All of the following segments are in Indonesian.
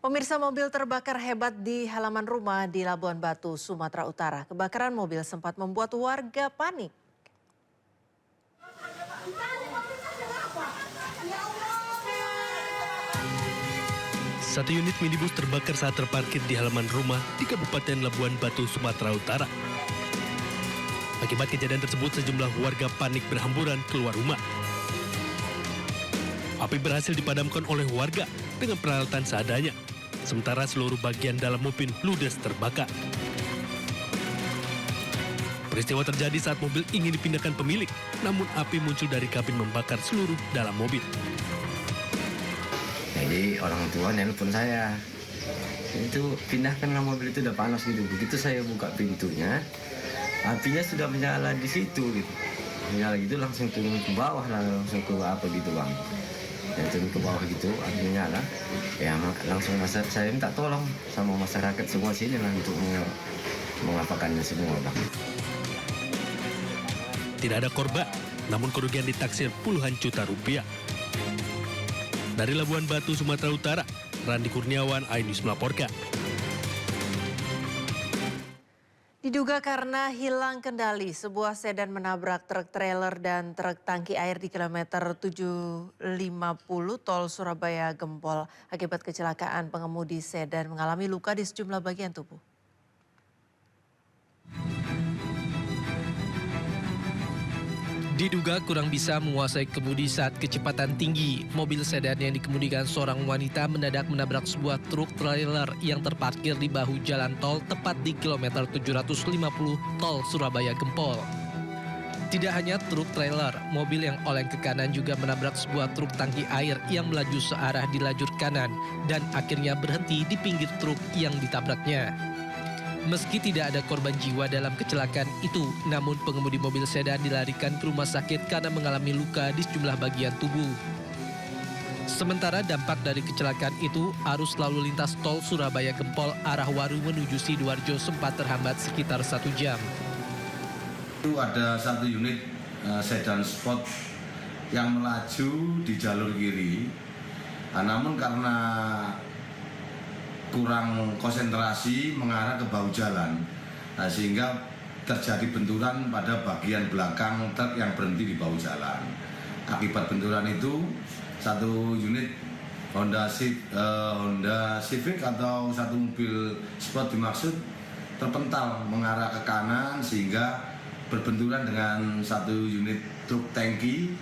Pemirsa, mobil terbakar hebat di halaman rumah di Labuan Batu, Sumatera Utara. Kebakaran mobil sempat membuat warga panik. Satu unit minibus terbakar saat terparkir di halaman rumah di Kabupaten Labuan Batu, Sumatera Utara. Akibat kejadian tersebut, sejumlah warga panik berhamburan keluar rumah. Api berhasil dipadamkan oleh warga dengan peralatan seadanya, sementara seluruh bagian dalam mobil ludes terbakar. Peristiwa terjadi saat mobil ingin dipindahkan pemilik, namun api muncul dari kabin membakar seluruh dalam mobil. Jadi orang tua nelpon saya, itu pindahkanlah mobil, itu udah panas gitu. Begitu saya buka pintunya, apinya sudah menyala di situ gitu. Menyala gitu langsung turun ke bawah, langsung ke apa gitu bang. Ya, turun ke bawah gitu, apinya nyala. Ya langsung saya minta tolong sama masyarakat semua sini lah untuk mengapakannya semua bang. Tidak ada korban, namun kerugian ditaksir puluhan juta rupiah. Dari Labuan Batu, Sumatera Utara, Randi Kurniawan, iNews melaporkan. Diduga karena hilang kendali, sebuah sedan menabrak truk trailer dan truk tangki air di kilometer 750 tol Surabaya Gempol. Akibat kecelakaan, pengemudi sedan mengalami luka di sejumlah bagian tubuh. Diduga kurang bisa menguasai kemudi saat kecepatan tinggi, mobil sedan yang dikemudikan seorang wanita mendadak menabrak sebuah truk trailer yang terparkir di bahu jalan tol tepat di kilometer 750 tol Surabaya Gempol. Tidak hanya truk trailer, mobil yang oleng ke kanan juga menabrak sebuah truk tangki air yang melaju searah di lajur kanan dan akhirnya berhenti di pinggir truk yang ditabraknya. Meski tidak ada korban jiwa dalam kecelakaan itu, namun pengemudi mobil sedan dilarikan ke rumah sakit karena mengalami luka di sejumlah bagian tubuh. Sementara dampak dari kecelakaan itu, arus lalu lintas tol Surabaya Gempol arah Waru menuju Sidoarjo sempat terhambat sekitar 1 jam. Itu ada satu unit sedan sport yang melaju di jalur kiri, namun karena kurang konsentrasi mengarah ke bahu jalan, sehingga terjadi benturan pada bagian belakang truk yang berhenti di bahu jalan. Akibat benturan itu, satu unit Honda Civic atau satu mobil sport dimaksud terpental mengarah ke kanan sehingga berbenturan dengan satu unit truk tangki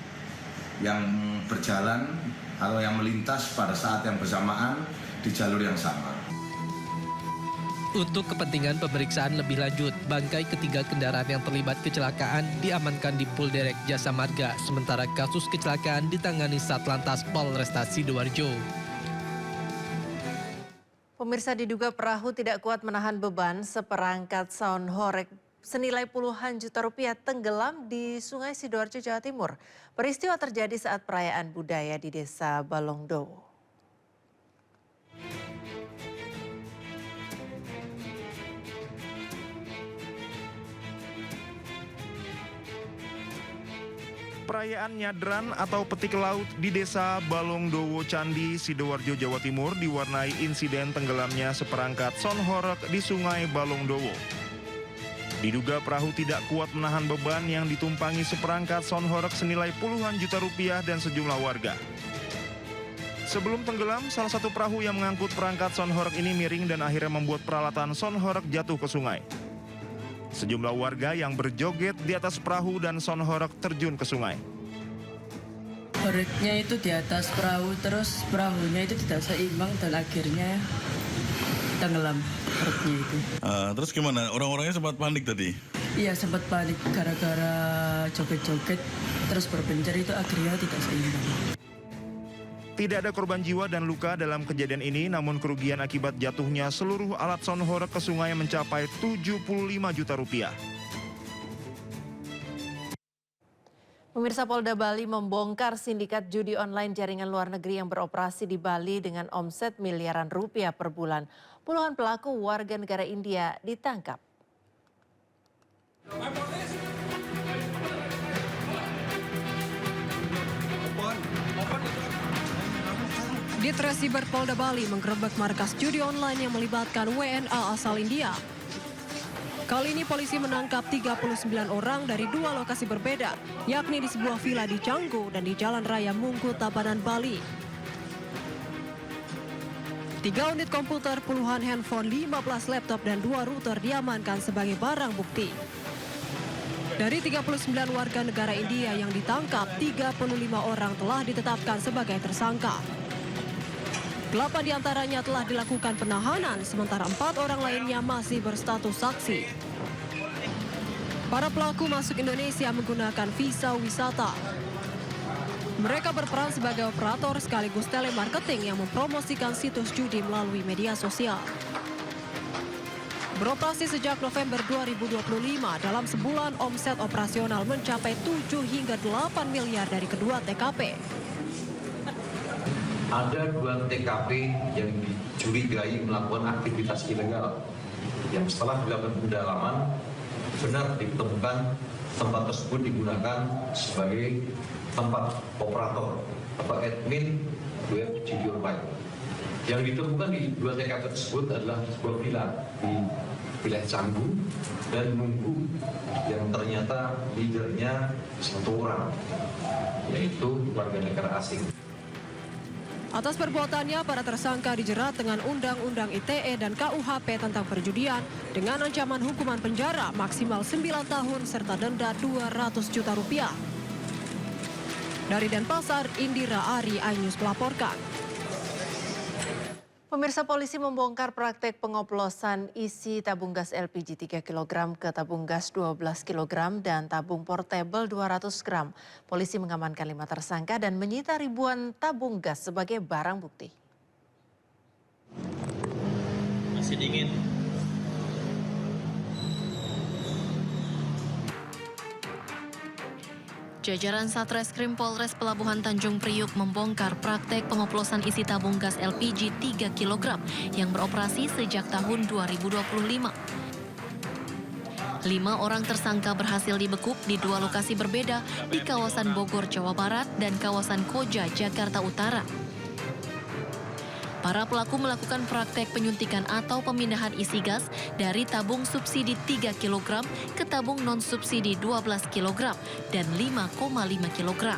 yang berjalan atau yang melintas pada saat yang bersamaan di jalur yang sama. Untuk kepentingan pemeriksaan lebih lanjut, bangkai ketiga kendaraan yang terlibat kecelakaan diamankan di Polderek Jasa Marga, sementara kasus kecelakaan ditangani Satlantas Polresta Sidoarjo. Pemirsa, diduga perahu tidak kuat menahan beban, seperangkat sound horeg senilai puluhan juta rupiah tenggelam di Sungai Sidoarjo, Jawa Timur. Peristiwa terjadi saat perayaan budaya di Desa Balongdowo. Perayaan Nyadran atau Petik Laut di Desa Balongdowo Candi, Sidoarjo, Jawa Timur diwarnai insiden tenggelamnya seperangkat sound horeg di Sungai Balongdowo. Diduga perahu tidak kuat menahan beban yang ditumpangi seperangkat sound horeg senilai puluhan juta rupiah dan sejumlah warga. Sebelum tenggelam, salah satu perahu yang mengangkut perangkat sound horeg ini miring dan akhirnya membuat peralatan sound horeg jatuh ke sungai. Sejumlah warga yang berjoget di atas perahu dan sound horeg terjun ke sungai. Horegnya itu di atas perahu, terus perahunya itu tidak seimbang dan akhirnya tenggelam horegnya itu. Terus gimana? Orang-orangnya sempat panik tadi? Iya, sempat panik gara-gara joget-joget, terus berpencar itu akhirnya tidak seimbang. Tidak ada korban jiwa dan luka dalam kejadian ini, namun kerugian akibat jatuhnya seluruh alat sound horeg ke sungai mencapai 75 juta rupiah. Pemirsa, Polda Bali membongkar sindikat judi online jaringan luar negeri yang beroperasi di Bali dengan omset miliaran rupiah per bulan. Puluhan pelaku warga negara India ditangkap. Ditresiber Polda Bali menggerebek markas judi online yang melibatkan WNA asal India. Kali ini polisi menangkap 39 orang dari 2 lokasi berbeda, yakni di sebuah villa di Canggu dan di Jalan Raya Mungku, Tabanan, Bali. 3 unit komputer, puluhan handphone, 15 laptop, dan 2 router diamankan sebagai barang bukti. Dari 39 warga negara India yang ditangkap, 35 orang telah ditetapkan sebagai tersangka. 8 diantaranya telah dilakukan penahanan, sementara 4 orang lainnya masih berstatus saksi. Para pelaku masuk Indonesia menggunakan visa wisata. Mereka berperan sebagai operator sekaligus telemarketing yang mempromosikan situs judi melalui media sosial. Beroperasi sejak November 2025, dalam sebulan omset operasional mencapai 7 hingga 8 miliar dari kedua TKP. Ada 2 TKP yang dicurigai melakukan aktivitas ilegal. Yang setelah dilakukan pendalaman, benar ditemukan tempat tersebut digunakan sebagai tempat operator atau admin web judi online. Yang ditemukan di 2 TKP tersebut adalah sebuah villa di wilayah Canggu dan Mungku yang ternyata leadernya 1 orang, yaitu warga negara asing. Atas perbuatannya, para tersangka dijerat dengan Undang-Undang ITE dan KUHP tentang perjudian dengan ancaman hukuman penjara maksimal 9 tahun serta denda 200 juta rupiah. Dari Denpasar, Indira Ari, iNews melaporkan. Pemirsa, polisi membongkar praktek pengoplosan isi tabung gas LPG 3 kg ke tabung gas 12 kg dan tabung portable 200 gram. Polisi mengamankan 5 tersangka dan menyita ribuan tabung gas sebagai barang bukti. Masih dingin. Jajaran Satreskrim Polres Pelabuhan Tanjung Priuk membongkar praktek pengoplosan isi tabung gas LPG 3 kg yang beroperasi sejak tahun 2025. 5 orang tersangka berhasil dibekuk di 2 lokasi berbeda di kawasan Bogor, Jawa Barat dan kawasan Koja, Jakarta Utara. Para pelaku melakukan praktek penyuntikan atau pemindahan isi gas dari tabung subsidi 3 kg ke tabung non-subsidi 12 kg dan 5,5 kg.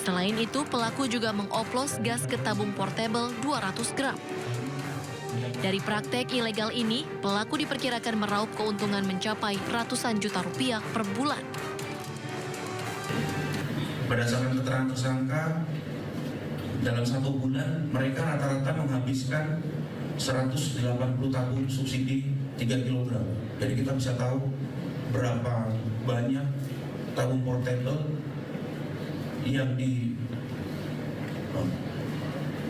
Selain itu, pelaku juga mengoplos gas ke tabung portable 200 gram. Dari praktek ilegal ini, pelaku diperkirakan meraup keuntungan mencapai ratusan juta rupiah per bulan. Berdasarkan keterangan tersangka, dalam 1 bulan mereka rata-rata menghabiskan 180 tabung subsidi 3 kg. Jadi kita bisa tahu berapa banyak tabung portable yang di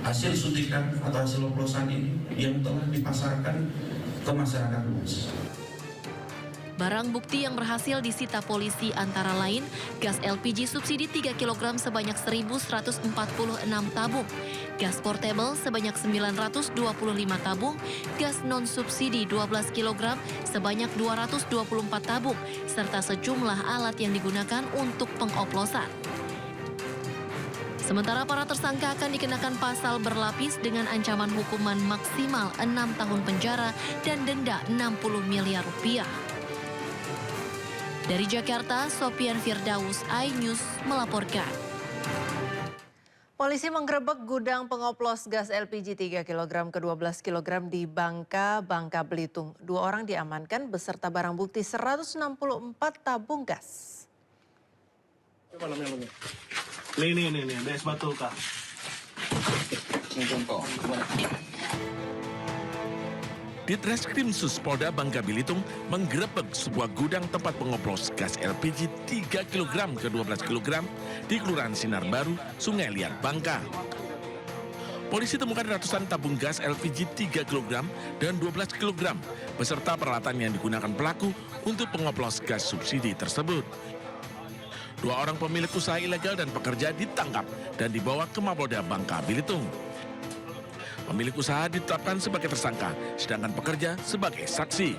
hasil suntikan atau hasil oplosan ini yang telah dipasarkan ke masyarakat luas. Barang bukti yang berhasil disita polisi antara lain gas LPG subsidi 3 kg sebanyak 1.146 tabung, gas portable sebanyak 925 tabung, gas non-subsidi 12 kg sebanyak 224 tabung, serta sejumlah alat yang digunakan untuk pengoplosan. Sementara para tersangka akan dikenakan pasal berlapis dengan ancaman hukuman maksimal 6 tahun penjara dan denda 60 miliar rupiah. Dari Jakarta, Sopian Firdaus, iNews melaporkan. Polisi menggerebek gudang pengoplos gas LPG 3 kg ke 12 kg di Bangka, Belitung. 2 orang diamankan beserta barang bukti 164 tabung gas. Coba namanya. Nih, ada es batu kah? Ditreskrim Sus Polda Bangka Belitung menggerebek sebuah gudang tempat pengoplos gas LPG 3 kg ke 12 kg di Kelurahan Sinar Baru, Sungai Liat, Bangka. Polisi temukan ratusan tabung gas LPG 3 kg dan 12 kg beserta peralatan yang digunakan pelaku untuk pengoplos gas subsidi tersebut. 2 orang pemilik usaha ilegal dan pekerja ditangkap dan dibawa ke Mapolda Bangka Belitung. Pemilik usaha ditetapkan sebagai tersangka, sedangkan pekerja sebagai saksi.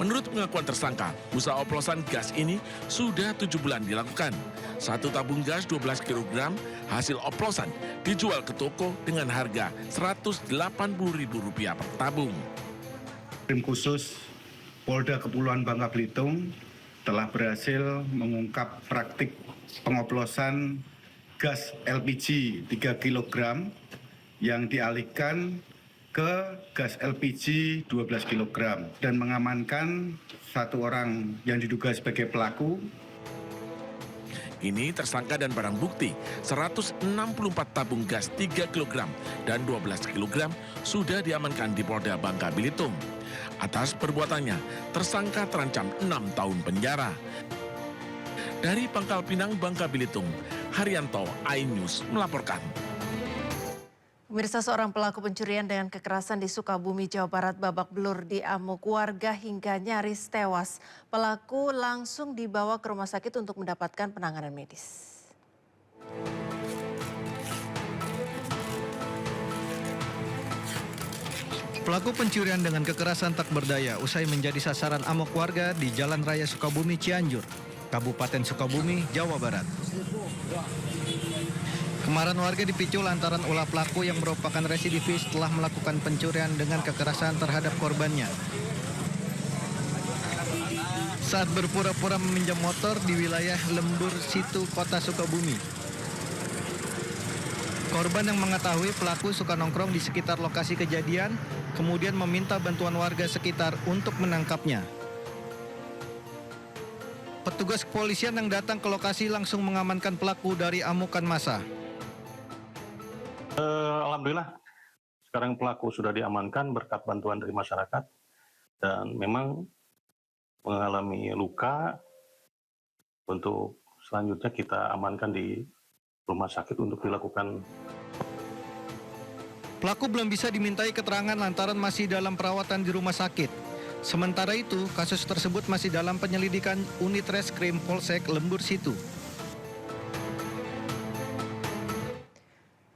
Menurut pengakuan tersangka, usaha oplosan gas ini sudah 7 bulan dilakukan. Satu tabung gas 12 kg hasil oplosan dijual ke toko dengan harga Rp180.000 per tabung. Tim khusus Polda Kepulauan Bangka Belitung telah berhasil mengungkap praktik pengoplosan gas LPG 3 kg yang dialihkan ke gas LPG 12 kg dan mengamankan satu orang yang diduga sebagai pelaku. Ini tersangka dan barang bukti 164 tabung gas 3 kg dan 12 kg sudah diamankan di Polda Bangka Belitung. Atas perbuatannya, tersangka terancam 6 tahun penjara. Dari Pangkal Pinang, Bangka Belitung, Haryanto, iNews melaporkan. Pemirsa, seorang pelaku pencurian dengan kekerasan di Sukabumi, Jawa Barat babak belur diamuk warga hingga nyaris tewas. Pelaku langsung dibawa ke rumah sakit untuk mendapatkan penanganan medis. Pelaku pencurian dengan kekerasan tak berdaya usai menjadi sasaran amok warga di Jalan Raya Sukabumi Cianjur, Kabupaten Sukabumi, Jawa Barat. Kemarahan warga dipicu lantaran ulah pelaku yang merupakan residivis telah melakukan pencurian dengan kekerasan terhadap korbannya. Saat berpura-pura meminjam motor di wilayah Lembur Situ, Kota Sukabumi. Korban yang mengetahui pelaku suka nongkrong di sekitar lokasi kejadian, kemudian meminta bantuan warga sekitar untuk menangkapnya. Petugas kepolisian yang datang ke lokasi langsung mengamankan pelaku dari amukan massa. Alhamdulillah, sekarang pelaku sudah diamankan berkat bantuan dari masyarakat dan memang mengalami luka. Untuk selanjutnya kita amankan di rumah sakit untuk dilakukan. Pelaku belum bisa dimintai keterangan lantaran masih dalam perawatan di rumah sakit. Sementara itu, kasus tersebut masih dalam penyelidikan Unit Reskrim Polsek Lembur Situ.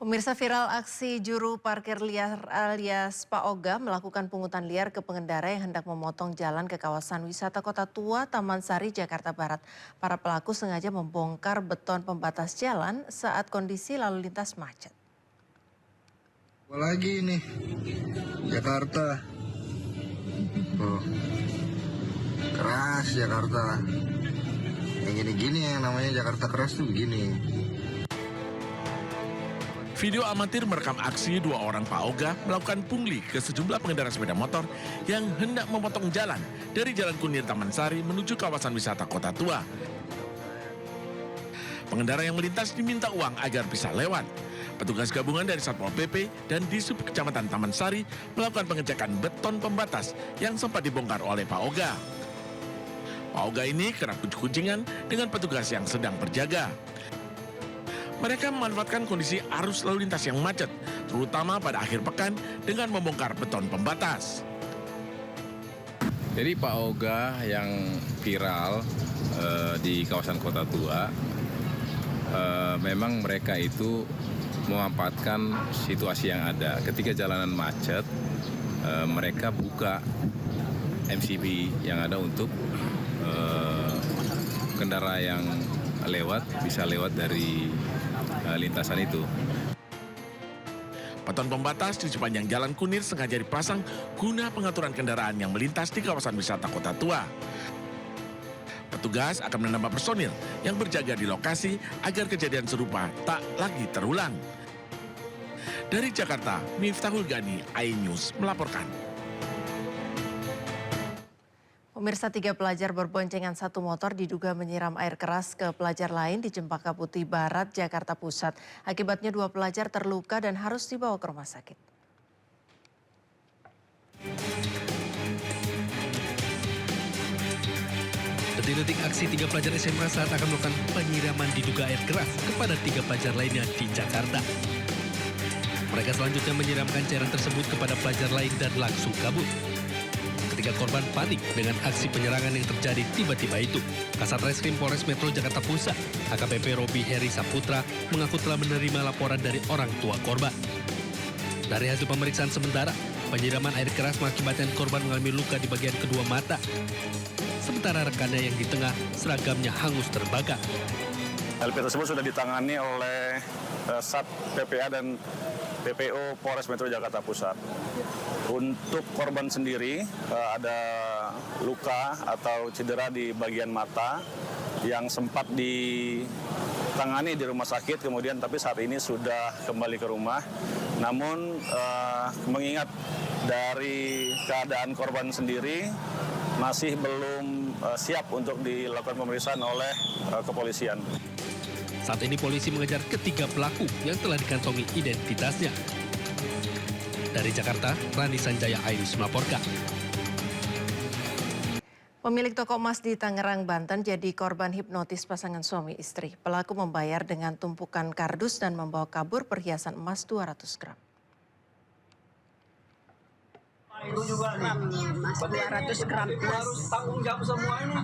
Pemirsa, viral aksi juru parkir liar alias Pak Oga melakukan pungutan liar ke pengendara yang hendak memotong jalan ke kawasan wisata Kota Tua, Taman Sari, Jakarta Barat. Para pelaku sengaja membongkar beton pembatas jalan saat kondisi lalu lintas macet. Apalagi nih, Jakarta. Tuh. Keras Jakarta. Yang gini-gini yang namanya Jakarta keras tuh begini. Video amatir merekam aksi dua orang Pak Oga melakukan pungli ke sejumlah pengendara sepeda motor yang hendak memotong jalan dari Jalan Kunir Taman Sari menuju kawasan wisata Kota Tua. Pengendara yang melintas diminta uang agar bisa lewat. Petugas gabungan dari Satpol PP dan Disub Kecamatan Taman Sari melakukan pengecekan beton pembatas yang sempat dibongkar oleh Pak Oga. Pak Oga ini kerap kucing-kucingan dengan petugas yang sedang berjaga. Mereka memanfaatkan kondisi arus lalu lintas yang macet, terutama pada akhir pekan dengan membongkar beton pembatas. Jadi Pak Oga yang viral di kawasan Kota Tua, memang mereka itu memanfaatkan situasi yang ada. Ketika jalanan macet, mereka buka MCB yang ada untuk kendaraan yang lewat bisa lewat dari lintasan itu. Beton pembatas di sepanjang Jalan Kunir sengaja dipasang guna pengaturan kendaraan yang melintas di kawasan wisata Kota Tua. Petugas akan menambah personil yang berjaga di lokasi agar kejadian serupa tak lagi terulang. Dari Jakarta, Miftahul Gani, iNews melaporkan. Pemirsa, 3 pelajar berboncengan satu motor diduga menyiram air keras ke pelajar lain di Cempaka Putih Barat, Jakarta Pusat. Akibatnya 2 pelajar terluka dan harus dibawa ke rumah sakit. Detik-detik aksi 3 pelajar SMA saat akan melakukan penyiraman diduga air keras kepada 3 pelajar lainnya di Jakarta. Mereka selanjutnya menyiramkan cairan tersebut kepada pelajar lain dan langsung kabur. Ketika korban panik dengan aksi penyerangan yang terjadi tiba-tiba itu, Kasat Reskrim Polres Metro Jakarta Pusat, AKBP Robi Heri Saputra, mengaku telah menerima laporan dari orang tua korban. Dari hasil pemeriksaan sementara, Penyiraman air keras mengakibatkan korban mengalami luka di bagian kedua mata. Sementara rekannya yang di tengah, seragamnya hangus terbakar. LP tersebut sudah ditangani oleh Sat PPA dan PPO Polres Metro Jakarta Pusat. Untuk korban sendiri ada luka atau cedera di bagian mata yang sempat ditangani di rumah sakit, kemudian tapi saat ini sudah kembali ke rumah. Namun mengingat dari keadaan korban sendiri masih belum siap untuk dilakukan pemeriksaan oleh kepolisian. Saat ini polisi mengejar ketiga pelaku yang telah dikantongi identitasnya. Dari Jakarta, Rani Sanjaya Airis melaporkan. Pemilik toko emas di Tangerang, Banten jadi korban hipnotis pasangan suami istri. Pelaku membayar dengan tumpukan kardus dan membawa kabur perhiasan emas 200 gram. Itu juga nih, 200 gram harus tanggung jawab semua ini.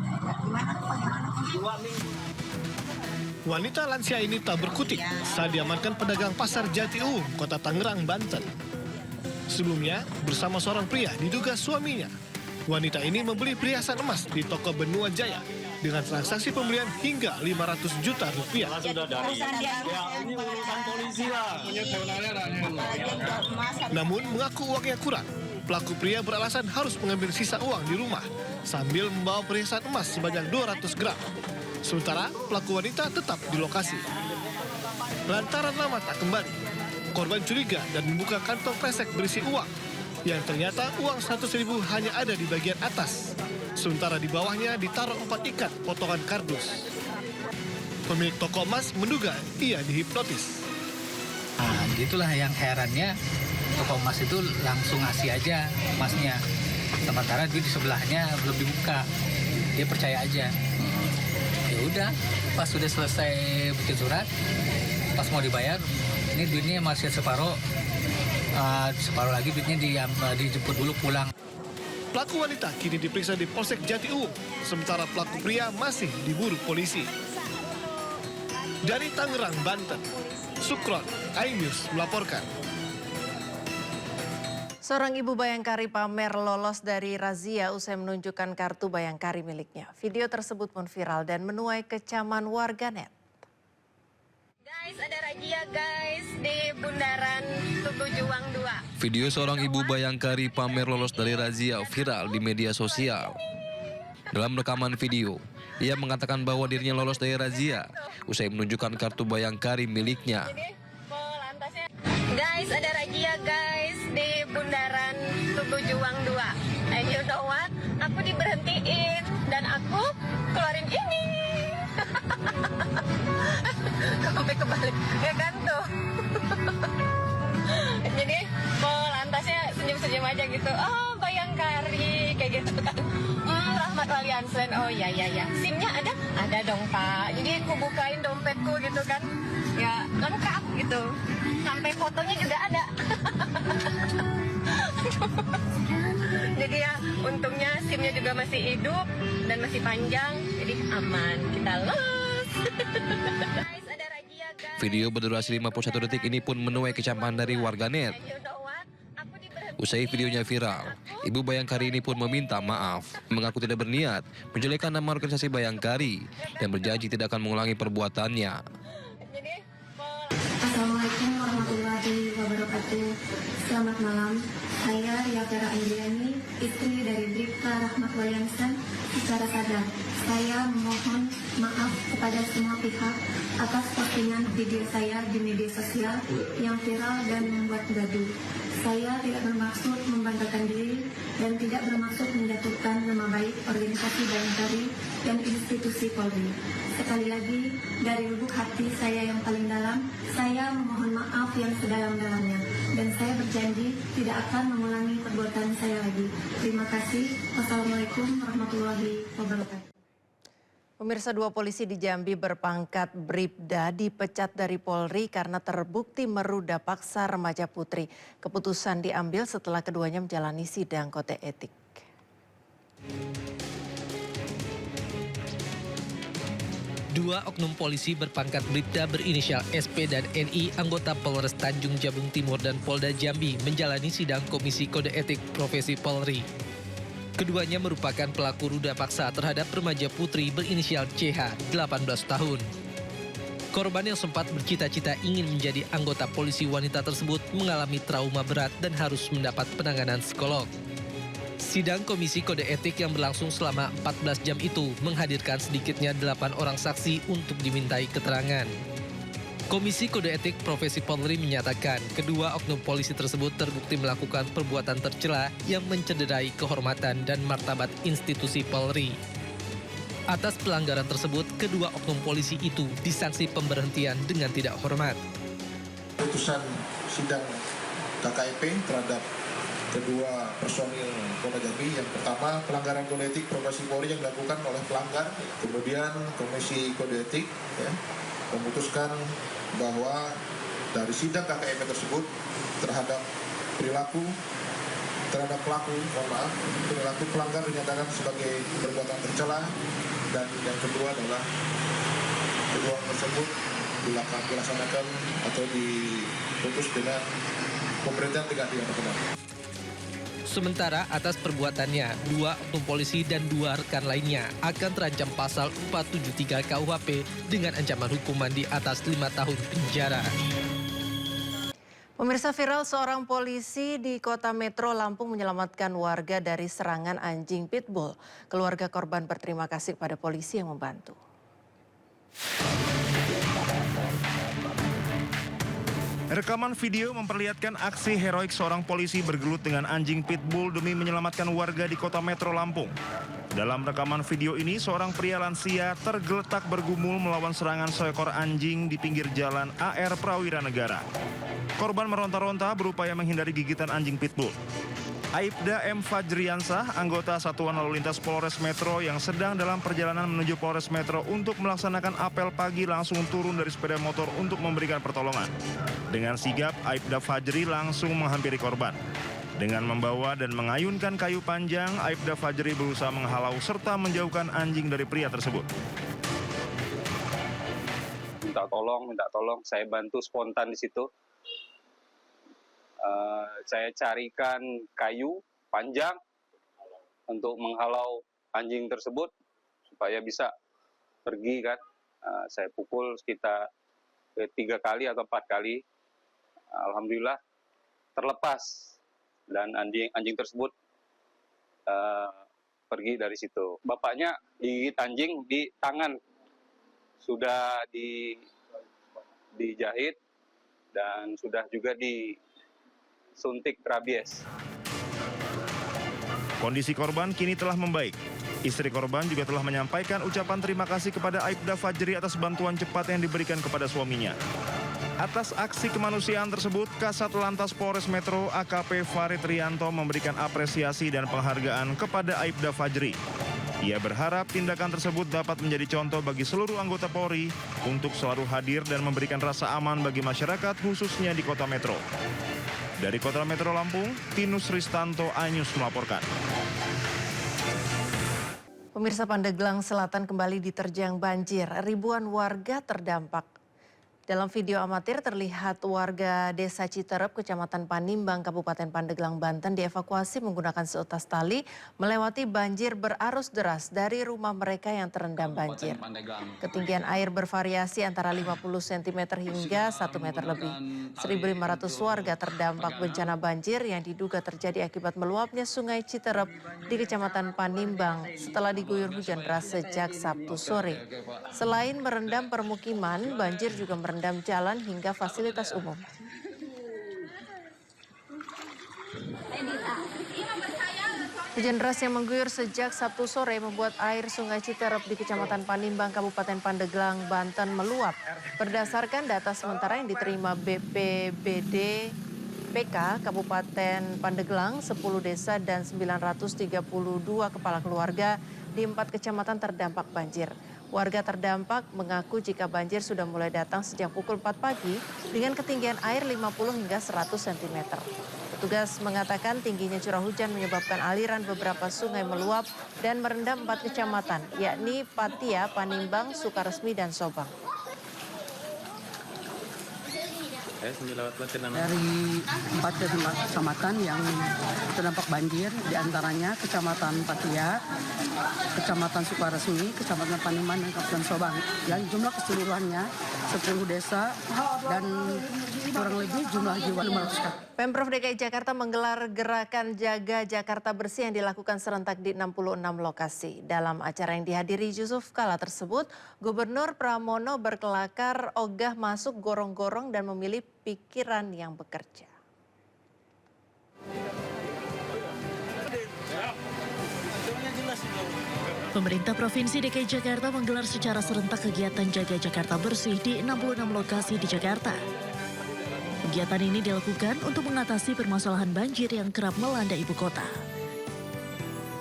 2 minggu. Wanita lansia ini tak berkutik saat diamankan pedagang pasar Jati Uwung, Kota Tangerang, Banten. Sebelumnya, bersama seorang pria diduga suaminya. Wanita ini membeli perhiasan emas di toko Benua Jaya dengan transaksi pembelian hingga 500 juta rupiah. Ini urusan polisi lah. Namun mengaku uangnya kurang. Pelaku pria beralasan harus mengambil sisa uang di rumah sambil membawa perhiasan emas sebanyak 200 gram. Sementara pelaku wanita tetap di lokasi. Lantaran lama tak kembali, korban curiga dan membuka kantong kresek berisi uang yang ternyata uang 100.000 hanya ada di bagian atas. Sementara di bawahnya ditaruh 4 ikat potongan kardus. Pemilik toko emas menduga ia dihipnotis. Nah, itulah yang herannya, toko emas itu langsung ngasih aja emasnya. Sementara dia di sebelahnya belum dibuka. Dia percaya aja. Ya udah, pas sudah selesai bikin surat, pas mau dibayar, ini duitnya masih separuh lagi duitnya dijemput dulu pulang. Pelaku wanita kini diperiksa di Polsek Jati Uwung, sementara pelaku pria masih diburu polisi. Dari Tangerang, Banten, Sukron, iNews melaporkan. Seorang ibu Bayangkari pamer lolos dari razia usai menunjukkan kartu Bayangkari miliknya. Video tersebut pun viral dan menuai kecaman warganet. Guys, ada razia guys di Bundaran Tugu Juang 2. Video seorang ibu Bayangkari pamer lolos dari razia viral di media sosial. Dalam rekaman video, ia mengatakan bahwa dirinya lolos dari razia usai menunjukkan kartu Bayangkari miliknya. Guys, ada razia guys di Bundaran Tugu Juang 2. And you know what? Aku diberhentiin dan aku keluarin ini. Sampai kebalik, ya kan tuh. Jadi lantasnya senyum-senyum aja gitu. Oh, Bayangkari kayak gitu kan. Rahmat Waliansen. Oh ya. SIM-nya ada? Ada dong Pak. Jadi aku bukain dompetku gitu kan. Ya lengkap gitu. Sampai fotonya juga ada. Jadi ya untungnya SIM-nya juga masih hidup dan masih panjang. Jadi aman, kita los. Video berdurasi 51 detik ini pun menuai kecaman dari warganet. Usai videonya viral, Ibu Bayangkari ini pun meminta maaf, mengaku tidak berniat menjelekkan nama organisasi Bayangkari dan berjanji tidak akan mengulangi perbuatannya. Assalamualaikum warahmatullahi wabarakatuh. Selamat malam. Saya Ria Vera Andriani, istri dari Bribka Rahmat Waliansen. Secara sadar, saya memohon maaf kepada semua pihak atas postingan video saya di media sosial yang viral dan membuat gaduh. Saya tidak bermaksud membanggakan diri dan tidak bermaksud menjatuhkan nama baik organisasi Bayangkari dan institusi Polri. Sekali lagi, dari lubuk hati saya yang paling dalam, saya memohon maaf yang sedalam-dalamnya. Dan saya berjanji tidak akan mengulangi perbuatan saya lagi. Terima kasih. Wassalamualaikum warahmatullahi wabarakatuh. Pemirsa, 2 polisi di Jambi berpangkat Bribda dipecat dari Polri karena terbukti meruda paksa remaja putri. Keputusan diambil setelah keduanya menjalani sidang kode etik. Dua oknum polisi berpangkat Bribda berinisial SP dan NI anggota Polres Tanjung Jabung Timur dan Polda Jambi menjalani sidang Komisi Kode Etik Profesi Polri. Keduanya merupakan pelaku ruda paksa terhadap remaja putri berinisial CH, 18 tahun. Korban yang sempat bercita-cita ingin menjadi anggota polisi wanita tersebut mengalami trauma berat dan harus mendapat penanganan psikolog. Sidang Komisi Kode Etik yang berlangsung selama 14 jam itu menghadirkan sedikitnya 8 orang saksi untuk dimintai keterangan. Komisi Kode Etik Profesi Polri menyatakan kedua oknum polisi tersebut terbukti melakukan perbuatan tercela yang mencederai kehormatan dan martabat institusi Polri. Atas pelanggaran tersebut, kedua oknum polisi itu disanksi pemberhentian dengan tidak hormat. Putusan sidang KKEP terhadap kedua personil Polda Jambi, yang pertama pelanggaran kode etik profesi Polri yang dilakukan oleh pelanggar, kemudian Komisi Kode Etik memutuskan bahwa dari sidang KKEP tersebut terhadap perilaku pelaku, perilaku pelanggar dinyatakan sebagai perbuatan tercela, dan yang kedua adalah kedua tersebut dilaksanakan atau diputus dengan pemberhentian tidak benar. Sementara atas perbuatannya, dua oknum polisi dan dua rekan lainnya akan terancam pasal 473 KUHP dengan ancaman hukuman di atas 5 tahun penjara. Pemirsa, viral seorang polisi di Kota Metro Lampung menyelamatkan warga dari serangan anjing pitbull. Keluarga korban berterima kasih kepada polisi yang membantu. Rekaman video memperlihatkan aksi heroik seorang polisi bergelut dengan anjing pitbull demi menyelamatkan warga di Kota Metro Lampung. Dalam rekaman video ini, seorang pria lansia tergeletak bergumul melawan serangan seekor anjing di pinggir jalan AR Prawira Negara. Korban meronta-ronta berupaya menghindari gigitan anjing pitbull. Aibda M. Fajriansah, anggota Satuan Lalu Lintas Polres Metro yang sedang dalam perjalanan menuju Polres Metro untuk melaksanakan apel pagi, langsung turun dari sepeda motor untuk memberikan pertolongan. Dengan sigap, Aibda Fajri langsung menghampiri korban. Dengan membawa dan mengayunkan kayu panjang, Aibda Fajri berusaha menghalau serta menjauhkan anjing dari pria tersebut. Minta tolong, saya bantu spontan di situ. Saya carikan kayu panjang untuk menghalau anjing tersebut supaya bisa pergi kan. Saya pukul sekitar 3 kali atau 4 kali. Alhamdulillah terlepas dan anjing tersebut pergi dari situ. Bapaknya digigit anjing di tangan, sudah dijahit dan sudah juga disuntik rabies. Kondisi korban kini telah membaik. Istri korban juga telah menyampaikan ucapan terima kasih kepada Aibda Fajri atas bantuan cepat yang diberikan kepada suaminya. Atas aksi kemanusiaan tersebut, Kasat Lantas Polres Metro AKP Farid Rianto memberikan apresiasi dan penghargaan kepada Aibda Fajri. Ia berharap tindakan tersebut dapat menjadi contoh bagi seluruh anggota Polri untuk selalu hadir dan memberikan rasa aman bagi masyarakat khususnya di Kota Metro. Dari Kota Metro Lampung, Tinus Ristanto, iNews melaporkan. Pemirsa, Pandeglang Selatan kembali diterjang banjir. Ribuan warga terdampak. Dalam video amatir terlihat warga Desa Citerep, Kecamatan Panimbang, Kabupaten Pandeglang, Banten dievakuasi menggunakan seutas tali melewati banjir berarus deras dari rumah mereka yang terendam banjir. Ketinggian air bervariasi antara 50 cm hingga 1 meter lebih. 1.500 warga terdampak bencana banjir yang diduga terjadi akibat meluapnya Sungai Citerep di Kecamatan Panimbang setelah diguyur hujan deras sejak Sabtu sore. Selain merendam permukiman, banjir juga merendam jalan hingga fasilitas umum. Hujan deras yang mengguyur sejak Sabtu sore membuat air Sungai Citerep di Kecamatan Panimbang, Kabupaten Pandeglang, Banten meluap. Berdasarkan data sementara yang diterima BPBD PK Kabupaten Pandeglang, 10 desa dan 932 kepala keluarga di 4 kecamatan terdampak banjir. Warga terdampak mengaku jika banjir sudah mulai datang sejak pukul 4 pagi dengan ketinggian air 50 hingga 100 cm. Petugas mengatakan tingginya curah hujan menyebabkan aliran beberapa sungai meluap dan merendam 4 kecamatan, yakni Patia, Panimbang, Sukaresmi, dan Sobang. Dari 4 kecamatan yang terdampak banjir, diantaranya Kecamatan Patia, Kecamatan Sukaresmi, Kecamatan Panimbang, dan Kabupaten Sobang. Yang jumlah keseluruhannya 10 desa dan kurang lebih jumlah jiwa 500. Pemprov DKI Jakarta menggelar gerakan Jaga Jakarta Bersih yang dilakukan serentak di 66 lokasi. Dalam acara yang dihadiri Yusuf Kala tersebut, Gubernur Pramono berkelakar ogah masuk gorong-gorong dan memilih pikiran yang bekerja. Pemerintah Provinsi DKI Jakarta menggelar secara serentak kegiatan Jaga Jakarta Bersih di 66 lokasi di Jakarta. Kegiatan ini dilakukan untuk mengatasi permasalahan banjir yang kerap melanda ibu kota.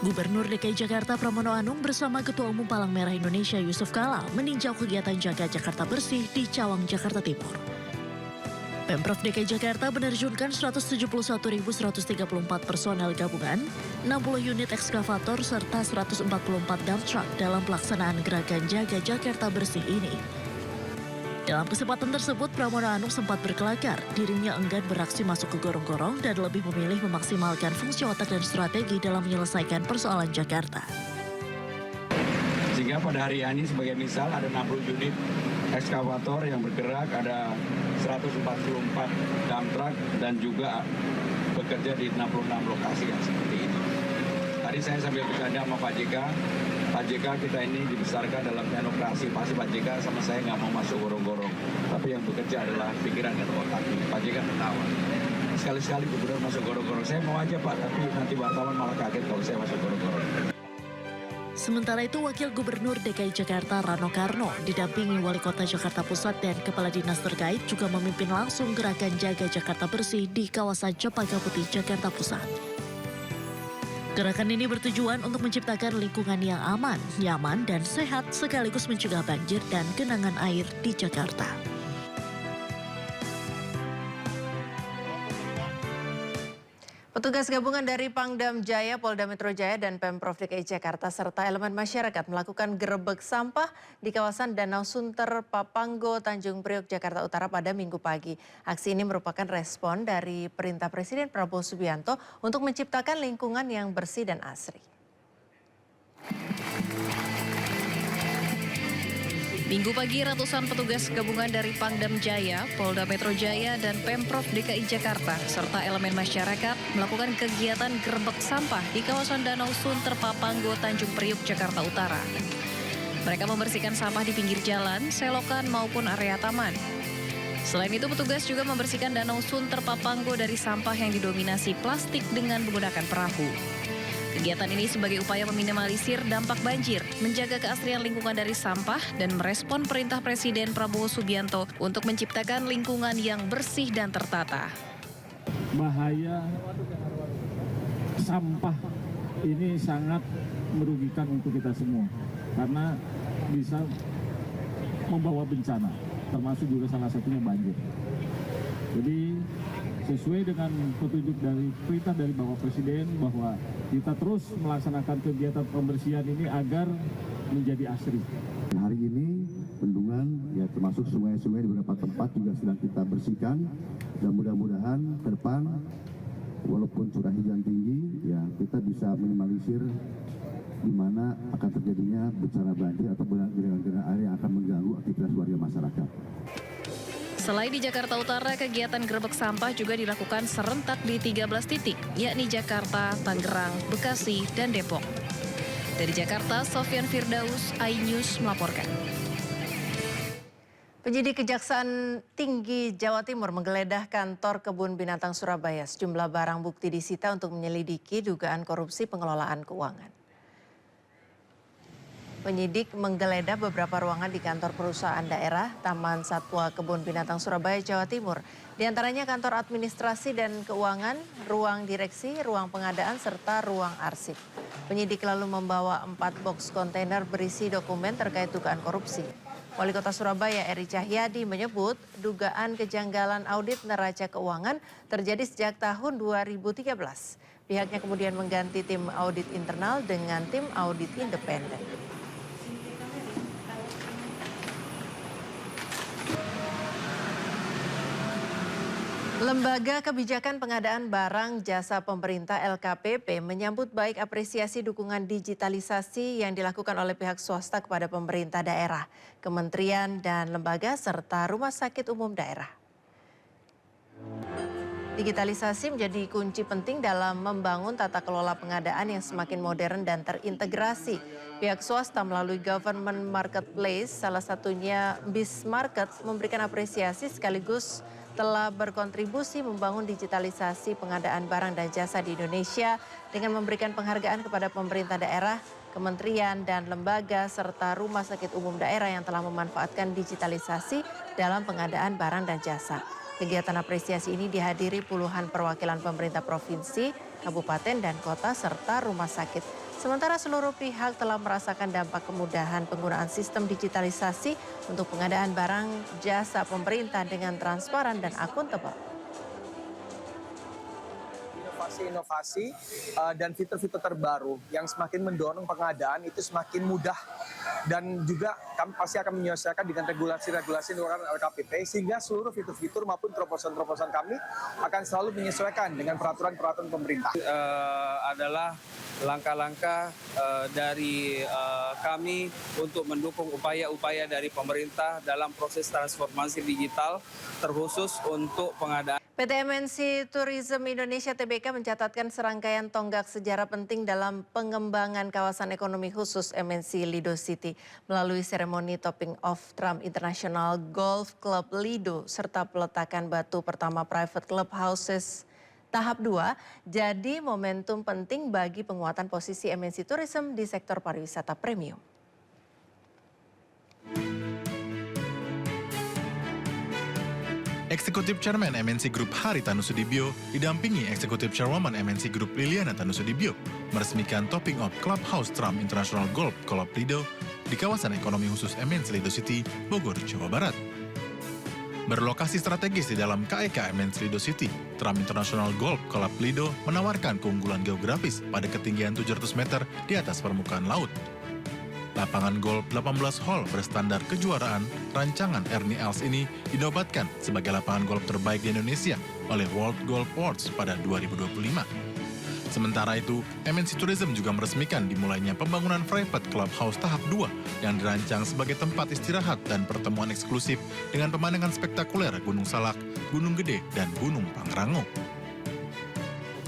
Gubernur DKI Jakarta Pramono Anung bersama Ketua Umum Palang Merah Indonesia Yusuf Kala meninjau kegiatan Jaga Jakarta Bersih di Cawang, Jakarta Timur. Pemprov DKI Jakarta menerjunkan 171.134 personel gabungan, 60 unit ekskavator serta 144 dump truck dalam pelaksanaan gerakan Jaga Jakarta Bersih ini. Dalam kesempatan tersebut, Pramono Anung sempat berkelakar, dirinya enggan beraksi masuk ke gorong-gorong dan lebih memilih memaksimalkan fungsi otak dan strategi dalam menyelesaikan persoalan Jakarta. Sehingga pada hari ini sebagai misal ada 60 unit ekskavator yang bergerak, ada 144 dump truck dan juga bekerja di 66 lokasi yang seperti ini. Tadi saya sambil bercanda sama Pak JK kita ini dibesarkan dalam teknokrasi, pasti Pak JK sama saya nggak mau masuk gorong-gorong. Tapi yang bekerja adalah pikiran dan otak. Pak JK tertawa. Sekali-sekali gubernur masuk gorong-gorong. Saya mau aja Pak, tapi nanti wartawan malah kaget kalau saya masuk gorong-gorong. Sementara itu, Wakil Gubernur DKI Jakarta Rano Karno didampingi Wali Kota Jakarta Pusat dan Kepala Dinas terkait juga memimpin langsung gerakan Jaga Jakarta Bersih di kawasan Cempaka Putih, Jakarta Pusat. Gerakan ini bertujuan untuk menciptakan lingkungan yang aman, nyaman, dan sehat sekaligus mencegah banjir dan genangan air di Jakarta. Petugas gabungan dari Pangdam Jaya, Polda Metro Jaya, dan Pemprov DKI Jakarta serta elemen masyarakat melakukan gerebek sampah di kawasan Danau Sunter, Papanggo, Tanjung Priok, Jakarta Utara pada Minggu pagi. Aksi ini merupakan respon dari perintah Presiden Prabowo Subianto untuk menciptakan lingkungan yang bersih dan asri. Minggu pagi ratusan petugas gabungan dari Pangdam Jaya, Polda Metro Jaya, dan Pemprov DKI Jakarta serta elemen masyarakat melakukan kegiatan gerebek sampah di kawasan Danau Sunter, Papanggo, Tanjung Priok, Jakarta Utara. Mereka membersihkan sampah di pinggir jalan, selokan maupun area taman. Selain itu, petugas juga membersihkan Danau Sunter, Papanggo dari sampah yang didominasi plastik dengan menggunakan perahu. Kegiatan ini sebagai upaya meminimalisir dampak banjir, menjaga keasrian lingkungan dari sampah, dan merespon perintah Presiden Prabowo Subianto untuk menciptakan lingkungan yang bersih dan tertata. Bahaya sampah ini sangat merugikan untuk kita semua, karena bisa membawa bencana, termasuk juga salah satunya banjir. Jadi sesuai dengan petunjuk dari perintah dari Bapak Presiden bahwa kita terus melaksanakan kegiatan pembersihan ini agar menjadi asri. Hari ini bendungan ya termasuk sungai-sungai di beberapa tempat juga sedang kita bersihkan dan mudah-mudahan ke depan walaupun curah hujan tinggi ya kita bisa minimalisir di mana akan terjadinya bencana banjir atau genangan air yang akan mengganggu aktivitas warga masyarakat. Selain di Jakarta Utara, kegiatan gerebek sampah juga dilakukan serentak di 13 titik, yakni Jakarta, Tangerang, Bekasi, dan Depok. Dari Jakarta, Sofyan Firdaus, iNews melaporkan. Penyidik Kejaksaan Tinggi Jawa Timur menggeledah kantor Kebun Binatang Surabaya. Sejumlah barang bukti disita untuk menyelidiki dugaan korupsi pengelolaan keuangan. Penyidik menggeledah beberapa ruangan di kantor perusahaan daerah Taman Satwa Kebun Binatang Surabaya, Jawa Timur. Di antaranya kantor administrasi dan keuangan, ruang direksi, ruang pengadaan, serta ruang arsip. Penyidik lalu membawa 4 box kontainer berisi dokumen terkait dugaan korupsi. Wali Kota Surabaya Eri Cahyadi menyebut dugaan kejanggalan audit neraca keuangan terjadi sejak tahun 2013. Pihaknya kemudian mengganti tim audit internal dengan tim audit independen. Lembaga Kebijakan Pengadaan Barang Jasa Pemerintah LKPP menyambut baik apresiasi dukungan digitalisasi yang dilakukan oleh pihak swasta kepada pemerintah daerah, kementerian dan lembaga serta rumah sakit umum daerah. Digitalisasi menjadi kunci penting dalam membangun tata kelola pengadaan yang semakin modern dan terintegrasi. Pihak swasta melalui Government Marketplace, salah satunya Bismarket, memberikan apresiasi sekaligus telah berkontribusi membangun digitalisasi pengadaan barang dan jasa di Indonesia dengan memberikan penghargaan kepada pemerintah daerah, kementerian dan lembaga serta rumah sakit umum daerah yang telah memanfaatkan digitalisasi dalam pengadaan barang dan jasa. Kegiatan apresiasi ini dihadiri puluhan perwakilan pemerintah provinsi, kabupaten dan kota serta rumah sakit. Sementara seluruh pihak telah merasakan dampak kemudahan penggunaan sistem digitalisasi untuk pengadaan barang jasa pemerintah dengan transparan dan akuntabel. Inovasi dan fitur-fitur terbaru yang semakin mendorong pengadaan itu semakin mudah, dan juga kami pasti akan menyelesaikan dengan regulasi-regulasi luar LKPP sehingga seluruh fitur-fitur maupun terobosan-terobosan kami akan selalu menyesuaikan dengan peraturan-peraturan pemerintah. Adalah langkah-langkah dari kami untuk mendukung upaya-upaya dari pemerintah dalam proses transformasi digital terkhusus untuk pengadaan. PT MNC Tourism Indonesia Tbk mencatatkan serangkaian tonggak sejarah penting dalam pengembangan kawasan ekonomi khusus MNC Lido City melalui seremoni topping of Trump International Golf Club Lido serta peletakan batu pertama private club houses tahap 2 jadi momentum penting bagi penguatan posisi MNC Tourism di sektor pariwisata premium. Eksekutif Chairman MNC Group Haritanu Sudibyo didampingi Eksekutif Chairwoman MNC Group Liliana Tanusudibyo meresmikan topping of Clubhouse Trump International Golf Club Lido di kawasan ekonomi khusus MNC Lido City, Bogor, Jawa Barat. Berlokasi strategis di dalam KEK MNC Lido City, Trump International Golf Club Lido menawarkan keunggulan geografis pada ketinggian 700 meter di atas permukaan laut. Lapangan golf 18 hole berstandar kejuaraan rancangan Ernie Els ini dinobatkan sebagai lapangan golf terbaik di Indonesia oleh World Golf Awards pada 2025. Sementara itu, MNC Tourism juga meresmikan dimulainya pembangunan private clubhouse tahap 2 yang dirancang sebagai tempat istirahat dan pertemuan eksklusif dengan pemandangan spektakuler Gunung Salak, Gunung Gede, dan Gunung Pangrango.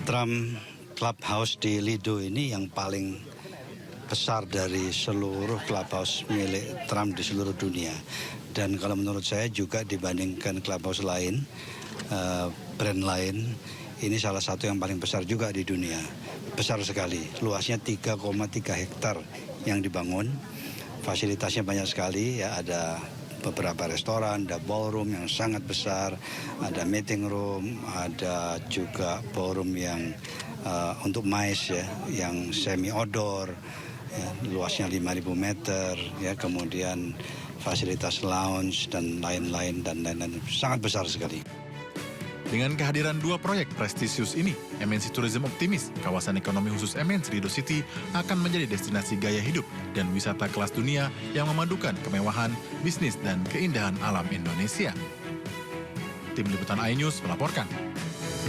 Trump Clubhouse di Lido ini yang paling besar dari seluruh clubhouse milik Trump di seluruh dunia. Dan kalau menurut saya juga dibandingkan clubhouse lain, brand lain, ini salah satu yang paling besar juga di dunia. Besar sekali, luasnya 3,3 hektar yang dibangun. Fasilitasnya banyak sekali, ya ada beberapa restoran, ada ballroom yang sangat besar, ada meeting room, ada juga ballroom yang untuk MICE ya, yang semi outdoor. Ya, luasnya 5.000 meter, ya, kemudian fasilitas lounge dan lain-lain sangat besar sekali. Dengan kehadiran dua proyek prestisius ini, MNC Tourism optimis kawasan ekonomi khusus MNC Lido City akan menjadi destinasi gaya hidup dan wisata kelas dunia yang memadukan kemewahan, bisnis dan keindahan alam Indonesia. Tim Liputan iNews melaporkan.